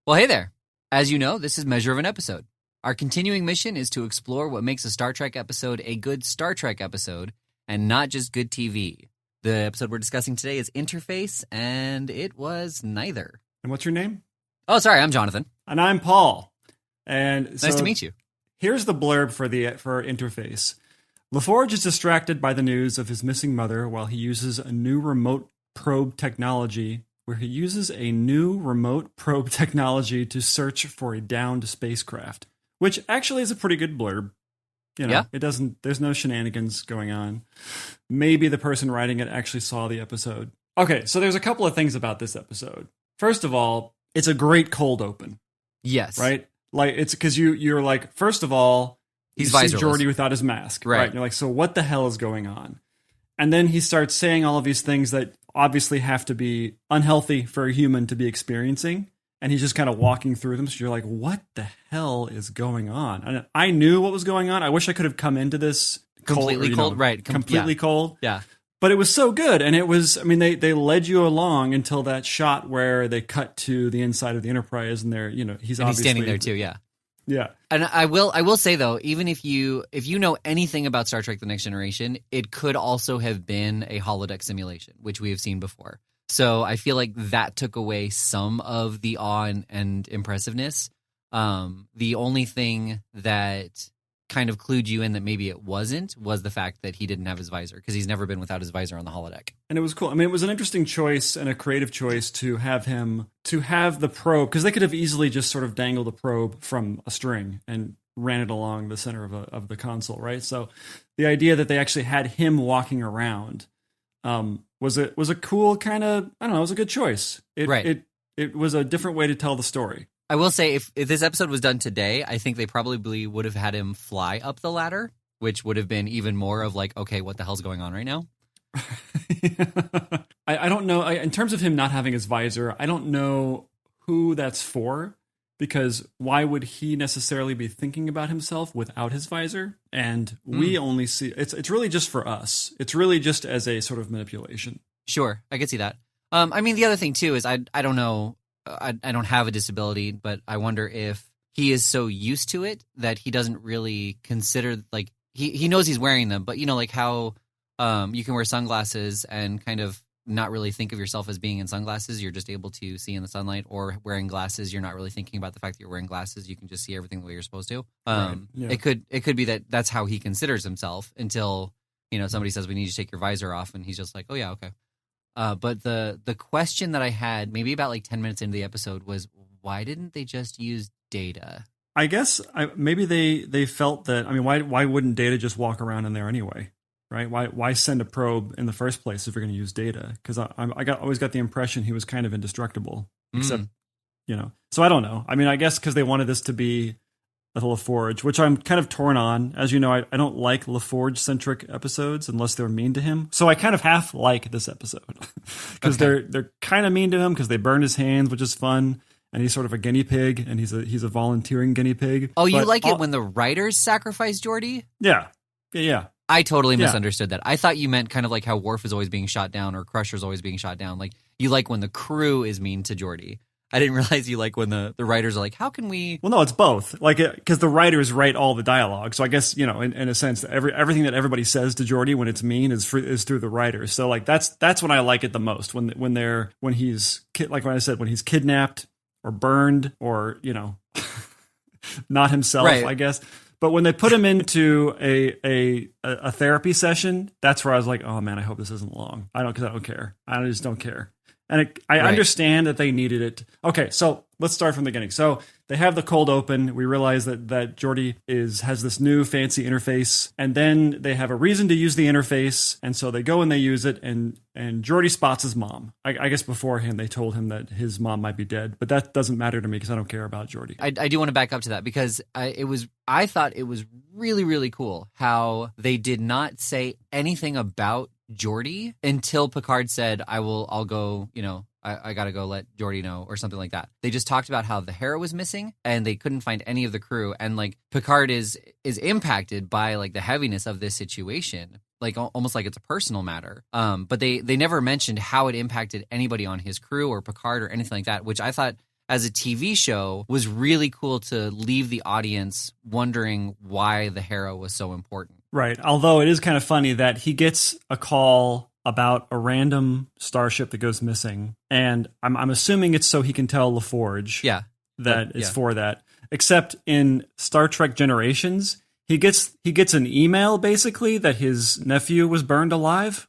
Well, hey there. As you know, this is Measure of an Episode. Our continuing mission is to explore what makes a Star Trek episode a good Star Trek episode and not just good TV. The episode we're discussing today is Interface, and it was neither. And what's your name? Oh, sorry, I'm Jonathan. And I'm Paul. And Nice to meet you. Here's the blurb for Interface. LaForge is distracted by the news of his missing mother while he uses a new remote probe technology to search for a downed spacecraft, which actually is a pretty good blurb. You know, Yeah. There's no shenanigans going on. Maybe the person writing it actually saw the episode. Okay, so there's a couple of things about this episode. First of all, it's a great cold open. Yes. Right? Like, it's because you're like, first of all, He's you see visorless. Geordi without his mask. Right. And you're like, so what the hell is going on? And then he starts saying all of these things that obviously have to be unhealthy for a human to be experiencing. And he's just kind of walking through them. So you're like, what the hell is going on? And I knew what was going on. I wish I could have come into this Completely cold. Right. Completely cold. Yeah. But it was so good. And it was, I mean, they led you along until that shot where they cut to the inside of the Enterprise and they're, he's obviously standing there too, yeah. Yeah. And I will say though, even if you know anything about Star Trek: The Next Generation, it could also have been a holodeck simulation, which we have seen before. So I feel like that took away some of the awe and impressiveness. The only thing that kind of clued you in that maybe it wasn't was the fact that he didn't have his visor, because he's never been without his visor on the holodeck. And it was cool. I mean, it was an interesting choice and a creative choice to have the probe, because they could have easily just sort of dangled a probe from a string and ran it along the center of the console, right? So the idea that they actually had him walking around was a cool kind of, I don't know, it was a good choice. It was a different way to tell the story. I will say, if this episode was done today, I think they probably would have had him fly up the ladder, which would have been even more of like, okay, what the hell's going on right now? I don't know. In terms of him not having his visor, I don't know who that's for, because why would he necessarily be thinking about himself without his visor? And we only see, it's really just for us. It's really just as a sort of manipulation. Sure, I could see that. I mean, the other thing too is I don't know. I don't have a disability, but I wonder if he is so used to it that he doesn't really consider, like, he knows he's wearing them, but like how you can wear sunglasses and kind of not really think of yourself as being in sunglasses. You're just able to see in the sunlight, or wearing glasses. You're not really thinking about the fact that you're wearing glasses. You can just see everything the way you're supposed to. Right. Yeah. It could be that that's how he considers himself until, somebody says, we need you to take your visor off. And he's just like, oh yeah, okay. But the question that I had maybe about like 10 minutes into the episode was, why didn't they just use Data? I guess maybe they felt that, I mean, why wouldn't Data just walk around in there anyway, right? Why send a probe in the first place if you're going to use Data? Because I always got the impression he was kind of indestructible, except, So I don't know. I mean, I guess because they wanted this to be a LaForge, which I'm kind of torn on. As you know, I don't like LaForge-centric episodes unless they're mean to him. So I kind of half like this episode because they're kind of mean to him because they burned his hands, which is fun. And he's sort of a guinea pig, and he's a volunteering guinea pig. Oh, you like it when the writers sacrifice Geordi? Yeah. I totally misunderstood that. I thought you meant kind of like how Worf is always being shot down or Crusher's always being shot down. Like, you like when the crew is mean to Geordi. I didn't realize you like when the writers are like, how can we... Well, no, it's both. Like, because the writers write all the dialogue. So I guess, in a sense, everything that everybody says to Geordi when it's mean is through the writers. So like that's when I like it the most, when he's kidnapped or burned or, not himself, right. I guess. But when they put him into a therapy session, that's where I was like, oh man, I hope this isn't long. Because I don't care. I just don't care. And I understand that they needed it. Okay, so let's start from the beginning. So they have the cold open. We realize that Geordi has this new fancy interface, and then they have a reason to use the interface, and so they go and they use it, and Geordi spots his mom. I guess beforehand they told him that his mom might be dead, but that doesn't matter to me because I don't care about Geordi. I do want to back up to that because I thought it was really, really cool how they did not say anything about Geordi until Picard said, I'll go, I gotta go let Geordi know or something like that. They just talked about how the Hera was missing and they couldn't find any of the crew, and like Picard is impacted by like the heaviness of this situation, like almost like it's a personal matter. But they never mentioned how it impacted anybody on his crew or Picard or anything like that, which I thought as a TV show was really cool to leave the audience wondering why the Hera was so important. Right. Although it is kind of funny that he gets a call about a random starship that goes missing, and I'm assuming it's so he can tell LaForge that it's for that. Except in Star Trek Generations, he gets an email basically that his nephew was burned alive.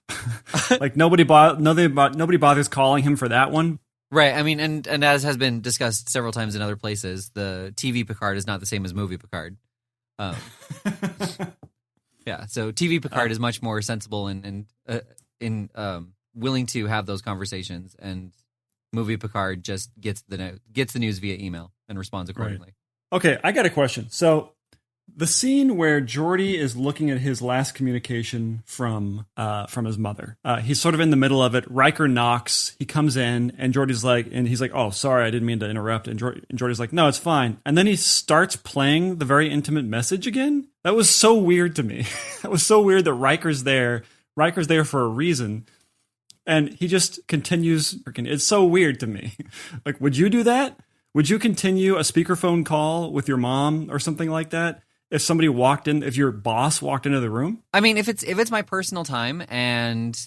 Like nobody bothers calling him for that one. Right. I mean, and as has been discussed several times in other places, the TV Picard is not the same as movie Picard. Yeah. So TV Picard is much more sensible and willing to have those conversations, and movie Picard just gets the news via email and responds accordingly. Right. Okay, I got a question. So the scene where Geordi is looking at his last communication from his mother, he's sort of in the middle of it. Riker knocks. He comes in, and Geordi's like, and he's like, "Oh, sorry, I didn't mean to interrupt." And Geordi's like, "No, it's fine." And then he starts playing the very intimate message again. That was so weird to me. That was so weird that Riker's there. Riker's there for a reason, and he just continues. It's so weird to me. Like, would you do that? Would you continue a speakerphone call with your mom or something like that? If your boss walked into the room? I mean, if it's my personal time and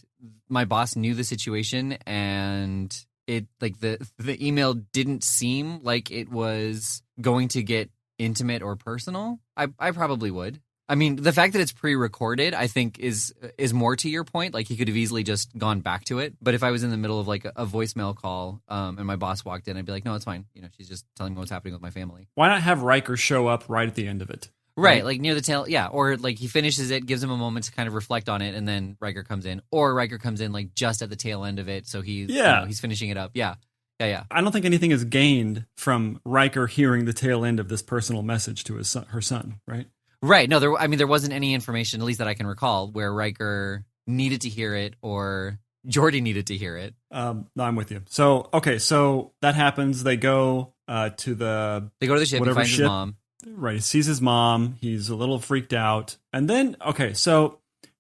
my boss knew the situation and it like the email didn't seem like it was going to get intimate or personal, I probably would. I mean, the fact that it's pre-recorded, I think is more to your point. Like, he could have easily just gone back to it. But if I was in the middle of like a voicemail call, and my boss walked in, I'd be like, no, it's fine. You know, she's just telling me what's happening with my family. Why not have Riker show up right at the end of it? Right, like near the tail, yeah. Or like he finishes it, gives him a moment to kind of reflect on it, and then Riker comes in. Or Riker comes in like just at the tail end of it, so he's finishing it up. Yeah. I don't think anything is gained from Riker hearing the tail end of this personal message to her son, right? Right. No, there wasn't any information, at least that I can recall, where Riker needed to hear it or Geordi needed to hear it. No, I'm with you. So, okay, so that happens. They go to the ship. He finds his mom. Right. He sees his mom. He's a little freaked out. And then, okay, so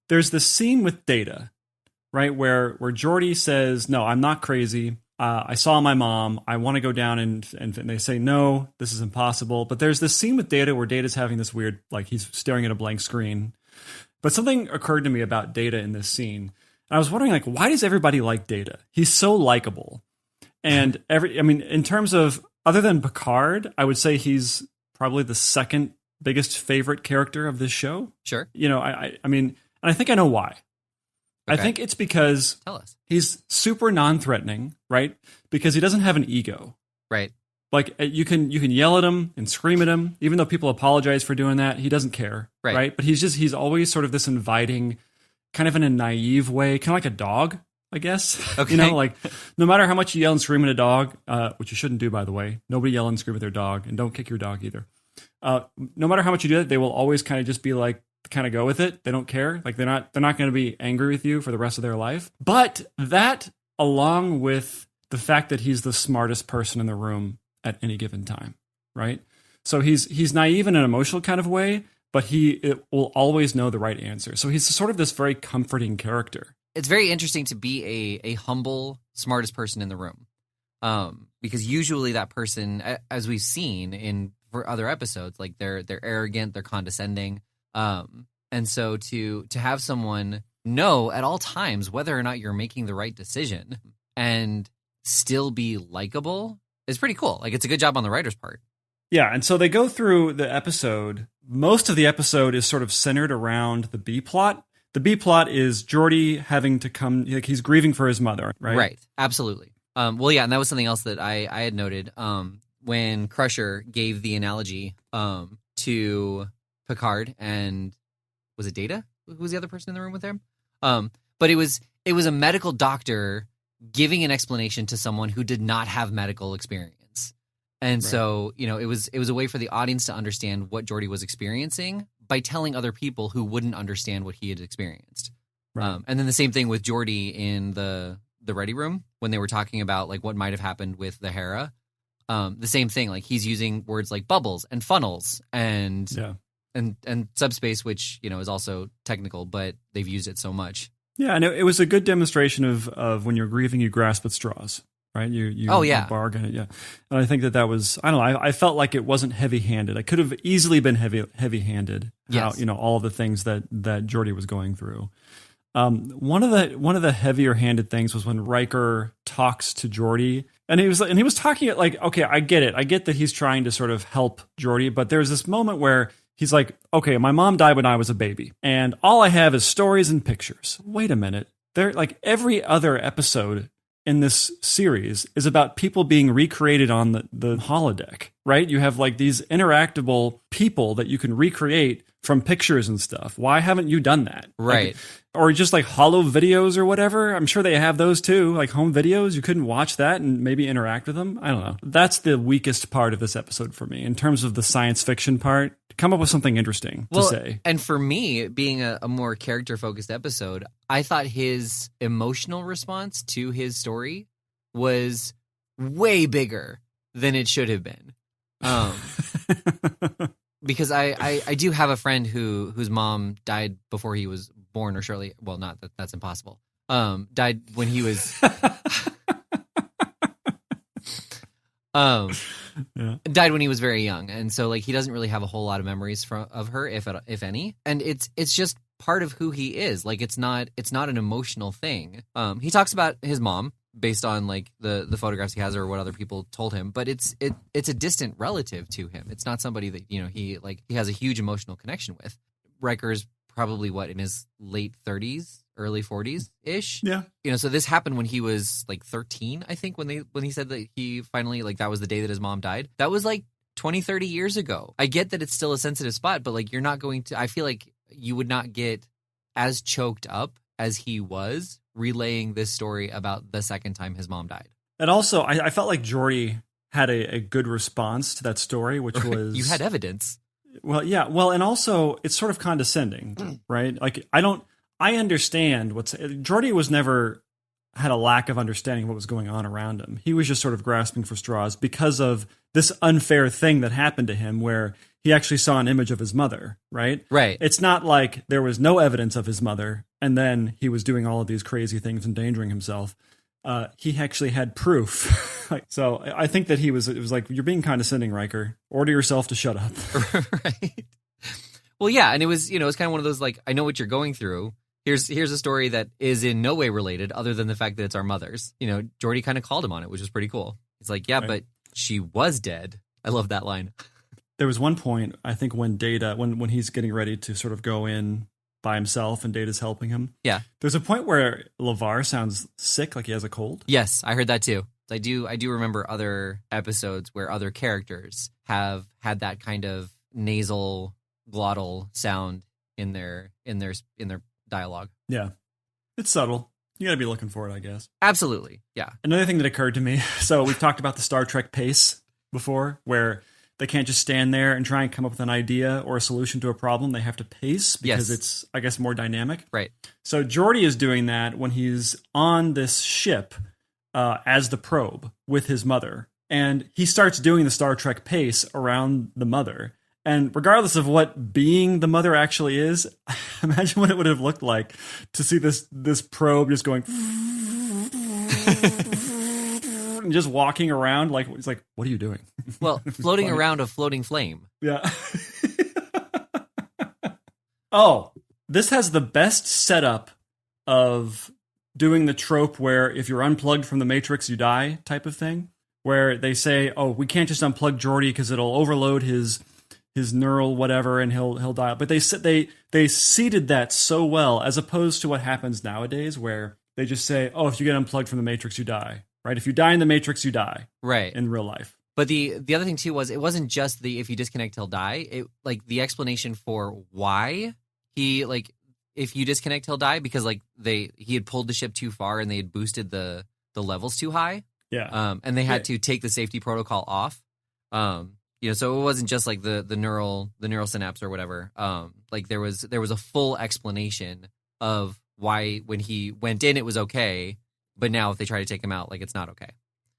there's this scene with Data, right, where Geordi says, "No, I'm not crazy. I saw my mom. I want to go down," and they say, "No, this is impossible." But there's this scene with Data where Data's having this weird, like, he's staring at a blank screen. But something occurred to me about Data in this scene. And I was wondering, like, why does everybody like Data? He's so likable. And in terms of, other than Picard, I would say he's probably the second biggest favorite character of this show. Sure. You know, I mean, and I think I know why. Okay. I think it's because Tell us. He's super non-threatening, right? Because he doesn't have an ego. Right. Like, you can yell at him and scream at him, even though people apologize for doing that. He doesn't care, right? But he's always sort of this inviting, kind of in a naive way, kind of like a dog, I guess. Okay. You know, like, no matter how much you yell and scream at a dog, which you shouldn't do, by the way. Nobody yell and scream at their dog, and don't kick your dog either. No matter how much you do that, they will always kind of just be like, kind of go with it. They don't care. Like, they're not going to be angry with you for the rest of their life. But that, along with the fact that he's the smartest person in the room at any given time, right? So he's naive in an emotional kind of way, but he will always know the right answer. So he's sort of this very comforting character. It's very interesting to be a humble, smartest person in the room, because usually that person, as we've seen for other episodes, like they're arrogant, they're condescending. And so to have someone know at all times whether or not you're making the right decision and still be likable is pretty cool. Like, it's a good job on the writer's part. Yeah. And so they go through the episode. Most of the episode is sort of centered around the B plot. The B plot is Geordi having to come, like, he's grieving for his mother, right? Right. Absolutely. Well, yeah. And that was something else that I had noted, when Crusher gave the analogy, to Picard and was it Data? Who was the other person in the room with him? But it was a medical doctor giving an explanation to someone who did not have medical experience. And so, you know, it was a way for the audience to understand what Geordi was experiencing by telling other people who wouldn't understand what he had experienced. Right. And then the same thing with Geordi in the ready room when they were talking about, like, what might have happened with the Hera. The same thing, like, he's using words like bubbles and funnels and subspace, which, you know, is also technical, but they've used it so much. Yeah, and it was a good demonstration of when you're grieving, you grasp at straws, right? You Oh, yeah. you bargain it, yeah. And I think that was, I don't know, I felt like it wasn't heavy-handed. I could have easily been heavy-handed. Yes. How, all of the things that Geordi was going through. One of the heavier-handed things was when Riker talks to Geordi, and he was talking it like, okay, I get it. I get that he's trying to sort of help Geordi, but there's this moment where he's like, okay, my mom died when I was a baby, and all I have is stories and pictures. Wait a minute. There, like every other episode in this series is about people being recreated on the holodeck, right? You have like these interactable people that you can recreate from pictures and stuff. Why haven't you done that? Right. Like, or just like holo videos or whatever. I'm sure they have those too, like home videos. You couldn't watch that and maybe interact with them. I don't know. That's the weakest part of this episode for me in terms of the science fiction part. Come up with something interesting to say. And for me, being a more character-focused episode, I thought his emotional response to his story was way bigger than it should have been. Because I do have a friend whose mom died before he was born or shortly. Well, not that that's impossible. Died when he was. Died when he was very young, and so like he doesn't really have a whole lot of memories of her, if any. And it's just part of who he is. Like it's not an emotional thing. He talks about his mom based on like the photographs he has or what other people told him, but it's a distant relative to him. It's not somebody that he has a huge emotional connection with. Riker's probably in his late 30s, early 40s ish. Yeah. So this happened when he was like 13, I think, when he said that he finally, like, that was the day that his mom died. That was like 20, 30 years ago. I get that it's still a sensitive spot, but like you're not going to, I feel like you would not get as choked up as he was relaying this story about the second time his mom died. And also, I felt like Geordi had a good response to that story, which was... You had evidence. Well, yeah. Well, and also, it's sort of condescending, right? Like, I understand Geordi was never had a lack of understanding of what was going on around him. He was just sort of grasping for straws because of this unfair thing that happened to him where he actually saw an image of his mother, right? Right. It's not like there was no evidence of his mother and then he was doing all of these crazy things, endangering himself. He actually had proof. So I think that it was like, you're being condescending, Riker. Order yourself to shut up. Right. Well, yeah. And it was, it's kind of one of those, like, I know what you're going through. Here's a story that is in no way related other than the fact that it's our mother's. Geordi kind of called him on it, which was pretty cool. He's like, yeah, right. But she was dead. I love that line. There was one point, I think, when Data, when he's getting ready to sort of go in by himself and Data's helping him. Yeah. There's a point where LaForge sounds sick, like he has a cold. Yes, I heard that too. I do remember other episodes where other characters have had that kind of nasal glottal sound in their dialogue. Yeah. It's subtle. You got to be looking for it, I guess. Absolutely. Yeah. Another thing that occurred to me. So we've talked about the Star Trek pace before, where they can't just stand there and try and come up with an idea or a solution to a problem. They have to pace because it's, I guess, more dynamic. Right. So Geordi is doing that when he's on this ship as the probe with his mother. And he starts doing the Star Trek pace around the mother. And regardless of what being the mother actually is, imagine what it would have looked like to see this probe just going and just walking around like it's like, what are you doing? Well, floating around a floating flame. Yeah. Oh, this has the best setup of doing the trope where if you're unplugged from the Matrix, you die type of thing, where they say, oh, we can't just unplug Geordi because it'll overload his neural whatever and he'll die. But they seeded that so well, as opposed to what happens nowadays where they just say, oh, if you get unplugged from the Matrix, you die. Right? If you die in the Matrix, you die. Right. In real life. But the other thing too was it wasn't just the if you disconnect he'll die. It like the explanation for why he like if you disconnect he'll die because like he had pulled the ship too far and they had boosted the levels too high. Yeah. And they had to take the safety protocol off. So it wasn't just like the neural synapse or whatever. Like there was a full explanation of why when he went in it was okay, but now if they try to take him out, like it's not okay.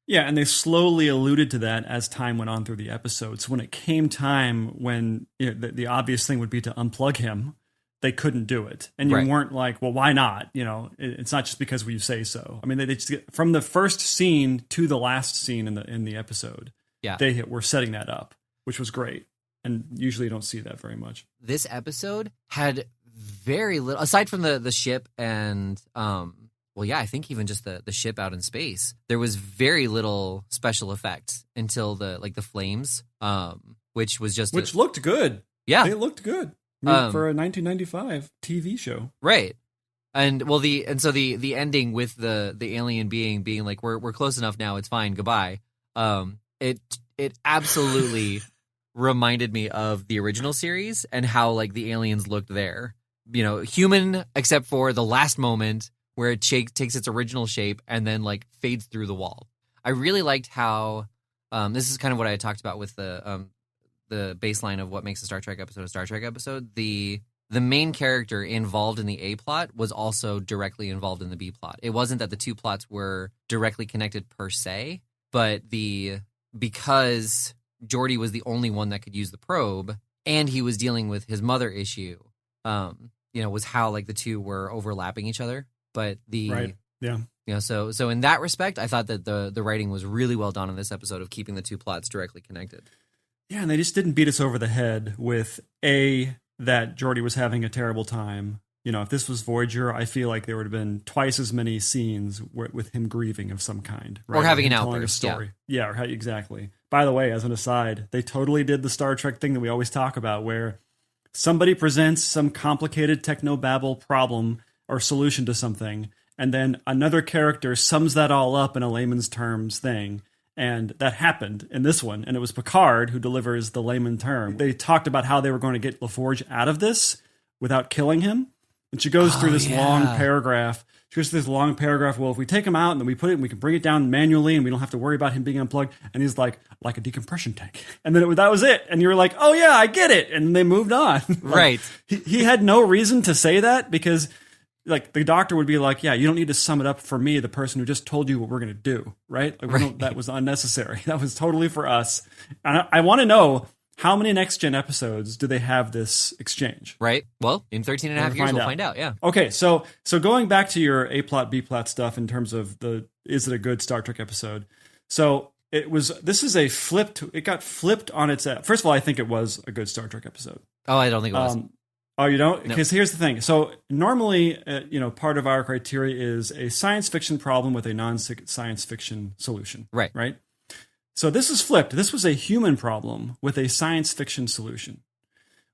Yeah, and they slowly alluded to that as time went on through the episode. So when it came time when the obvious thing would be to unplug him, they couldn't do it, and you weren't like, well, why not? You know, it's not just because you say so. I mean, they just get, from the first scene to the last scene in the episode, they were setting that up, which was great. And usually you don't see that very much. This episode had very little, aside from the ship and, I think even just the ship out in space, there was very little special effects until the flames, which looked good. Yeah. It looked good. For a 1995 TV show. Right. And so the ending with the alien being like, we're close enough now, it's fine, goodbye. It absolutely reminded me of the original series and how like the aliens looked there. You know, human except for the last moment where it takes its original shape and then like fades through the wall. I really liked how this is kind of what I had talked about with the baseline of what makes a Star Trek episode a Star Trek episode. The main character involved in the A plot was also directly involved in the B plot. It wasn't that the two plots were directly connected per se, but because Geordi was the only one that could use the probe and he was dealing with his mother issue, was how like the two were overlapping each other. But so in that respect, I thought that the writing was really well done in this episode of keeping the two plots directly connected. Yeah, and they just didn't beat us over the head with that Geordi was having a terrible time. You know, if this was Voyager, I feel like there would have been twice as many scenes with him grieving of some kind. Right? Or having an telling outburst. A story. Yeah, exactly. By the way, as an aside, they totally did the Star Trek thing that we always talk about where somebody presents some complicated technobabble problem or solution to something, and then another character sums that all up in a layman's terms thing. And that happened in this one, and it was Picard who delivers the layman term. They talked about how they were going to get LaForge out of this without killing him. And she goes through this long paragraph. Well, if we take him out and then we put it and we can bring it down manually and we don't have to worry about him being unplugged. And he's like a decompression tank. And then that was it. And you were like, oh yeah, I get it. And they moved on. Right. He had no reason to say that because like the doctor would be like, yeah, you don't need to sum it up for me, the person who just told you what we're going to do. Right. Like, that was unnecessary. That was totally for us. And I want to know, how many NextGen episodes do they have this exchange? Right. Well, in 13 and a half years, we'll find out. Yeah. Okay. So going back to your A plot, B plot stuff in terms of is it a good Star Trek episode? So it got flipped on its, first of all, I think it was a good Star Trek episode. Oh, I don't think it was. Oh, you don't? Because here's the thing. So normally, part of our criteria is a science fiction problem with a non-science fiction solution. Right. Right. So this is flipped. This was a human problem with a science fiction solution,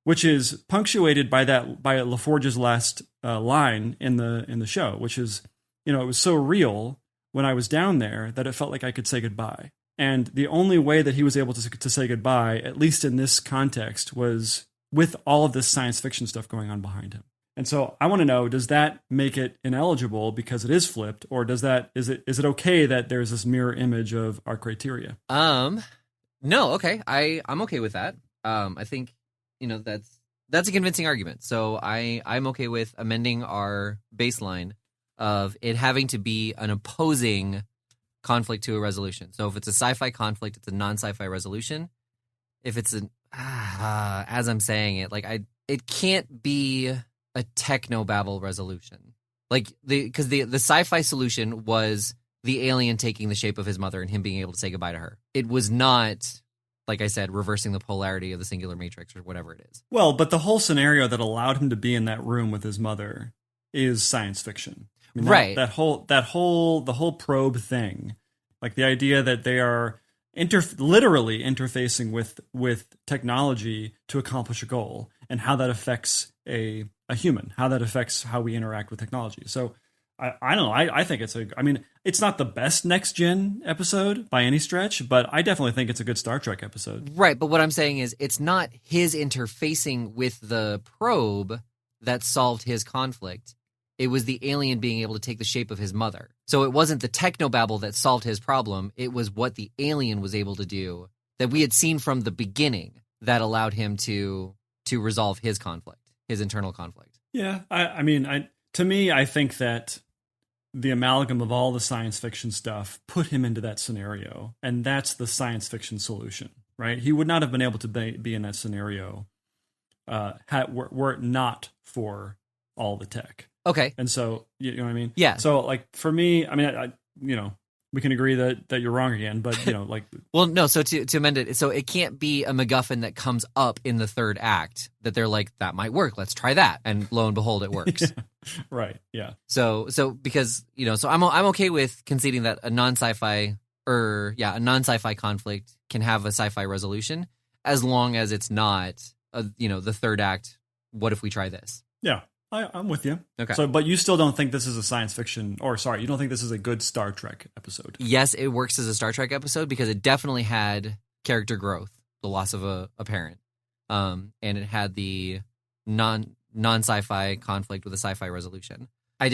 which is punctuated by LaForge's last line in the show, which is, it was so real when I was down there that it felt like I could say goodbye. And the only way that he was able to say goodbye, at least in this context, was with all of this science fiction stuff going on behind him. And so I want to know, does that make it ineligible because it is flipped, or is it okay that there's this mirror image of our criteria? No, okay. I'm okay with that. I think, that's a convincing argument. So I'm okay with amending our baseline of it having to be an opposing conflict to a resolution. So if it's a sci-fi conflict, it's a non-sci-fi resolution. If it's as I'm saying it, it can't be a technobabble resolution. Because the sci-fi solution was the alien taking the shape of his mother and him being able to say goodbye to her. It was not, like I said, reversing the polarity of the singular matrix or whatever it is. Well, but the whole scenario that allowed him to be in that room with his mother is science fiction. I mean, right. The whole probe thing, like the idea that they are literally interfacing with technology to accomplish a goal, and how that affects a human, how that affects how we interact with technology. So I don't know. I think it's not the best NextGen episode by any stretch, but I definitely think it's a good Star Trek episode. Right. But what I'm saying is it's not his interfacing with the probe that solved his conflict. It was the alien being able to take the shape of his mother. So it wasn't the technobabble that solved his problem. It was what the alien was able to do that we had seen from the beginning that allowed him to resolve his conflict, his internal conflict. Yeah. To me, I think that the amalgam of all the science fiction stuff put him into that scenario. And that's the science fiction solution, right? He would not have been able to be in that scenario were it not for all the tech. Okay. And so, you know what I mean? Yeah. So like for me, I mean, I we can agree that you're wrong again, but like, well, no. So to amend it, so it can't be a MacGuffin that comes up in the third act that they're like, that might work. Let's try that, and lo and behold, it works. Right. Yeah. So because so I'm okay with conceding that a non-sci-fi conflict can have a sci-fi resolution as long as it's not the third act. What if we try this? Yeah. I'm with you. Okay. So, but you still don't think this is a science fiction, you don't think this is a good Star Trek episode? Yes, it works as a Star Trek episode because it definitely had character growth, the loss of a parent, and it had the non-sci-fi conflict with a sci-fi resolution. I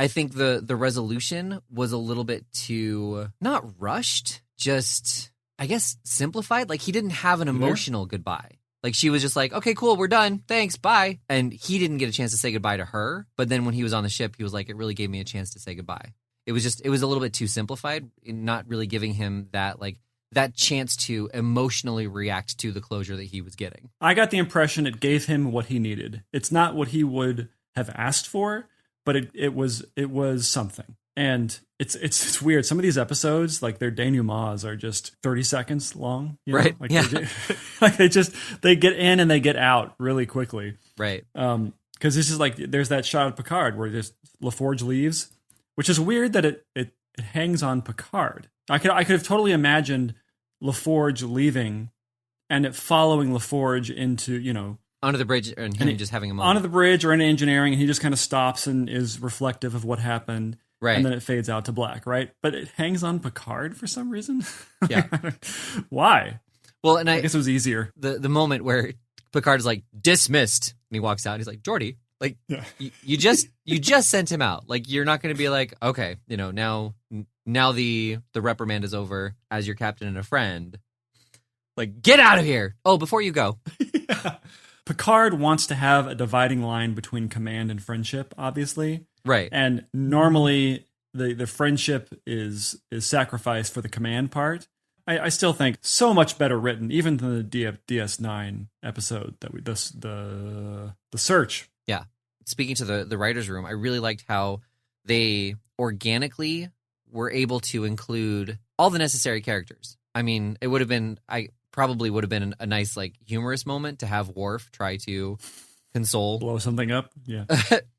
think the resolution was a little bit too not rushed, just I guess simplified. Like he didn't have an emotional goodbye. Like she was just like, okay, cool, we're done. Thanks, bye. And he didn't get a chance to say goodbye to her. But then when he was on the ship, he was like, it really gave me a chance to say goodbye. It was a little bit too simplified, not really giving him that chance to emotionally react to the closure that he was getting. I got the impression it gave him what he needed. It's not what he would have asked for, but it was something. And it's weird. Some of these episodes, like their denouements, are just 30 seconds long. Right. Like yeah. they get in and they get out really quickly. Right. Because this is like there's that shot of Picard where LaForge leaves, which is weird that it hangs on Picard. I could have totally imagined LaForge leaving and it following LaForge into onto the bridge and him just having a moment. Onto the bridge or into engineering, and he just kind of stops and is reflective of what happened. Right. And then it fades out to black, right? But it hangs on Picard for some reason. Yeah. Why? Well, and I guess it was easier. The moment where Picard is like, dismissed, and he walks out, and he's like, Geordi, like, you just sent him out. Like, you're not going to be like, okay, now the reprimand is over as your captain and a friend. Like, get out of here. Oh, before you go. Yeah. Picard wants to have a dividing line between command and friendship, obviously. Right. And normally the friendship is sacrificed for the command part. I still think so much better written, even than the DS9 episode that the search. Yeah. Speaking to the writer's room, I really liked how they organically were able to include all the necessary characters. I mean, probably would have been a nice, like, humorous moment to have Worf try to blow something up. Yeah.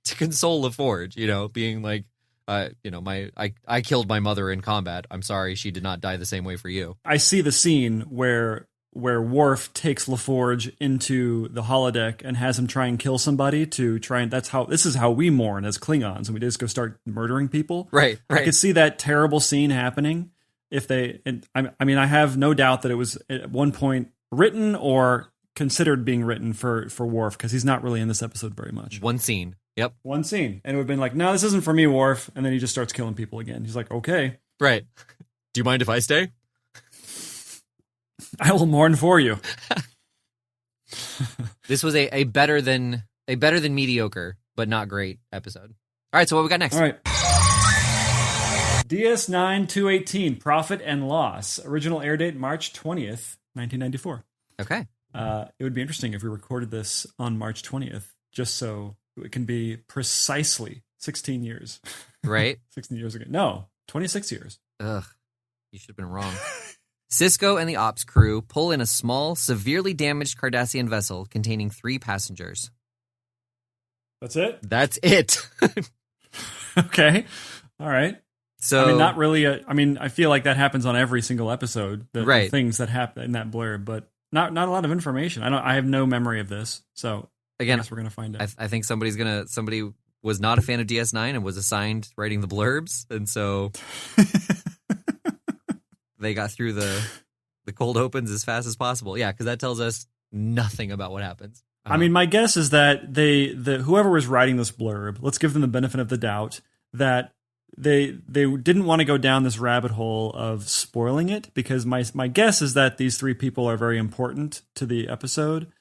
To console LaForge, being like, I killed my mother in combat. I'm sorry she did not die the same way for you. I see the scene where Worf takes LaForge into the holodeck and has him try and kill somebody this is how we mourn as Klingons, and we just go start murdering people. Right. I could see that terrible scene happening I have no doubt that it was at one point written or considered being written for Worf, because he's not really in this episode very much. One scene. Yep. One scene. And it would have been like, no, this isn't for me, Worf. And then he just starts killing people again. He's like, okay. Right. Do you mind if I stay? I will mourn for you. This was a better than mediocre, but not great episode. All right, so what we got next? All right. DS9-218, Profit and Loss. Original air date March 20th, 1994. Okay. It would be interesting if we recorded this on March 20th, just so it can be precisely 16 years. Right? 16 years ago. No, 26 years. Ugh. You should have been wrong. Cisco and the ops crew pull in a small, severely damaged Cardassian vessel containing 3 passengers. That's it? That's it. Okay. All right. So, not really. I feel like that happens on every single episode. Right. The things that happen in that blurb, but not a lot of information. I have no memory of this. So again, I guess we're gonna find out. I think somebody was not a fan of DS9 and was assigned writing the blurbs, and so they got through the cold opens as fast as possible. Yeah, because that tells us nothing about what happens. My guess is that whoever was writing this blurb, let's give them the benefit of the doubt that they didn't want to go down this rabbit hole of spoiling it, because my guess is that these 3 people are very important to the episode,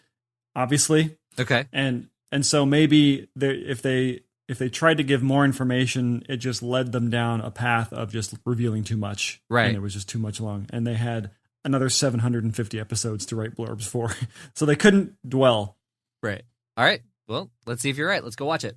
obviously. Okay. And so maybe if they tried to give more information, it just led them down a path of just revealing too much. Right. And it was just too much long. And they had another 750 episodes to write blurbs for. So they couldn't dwell. Right. All right. Well, let's see if you're right. Let's go watch it.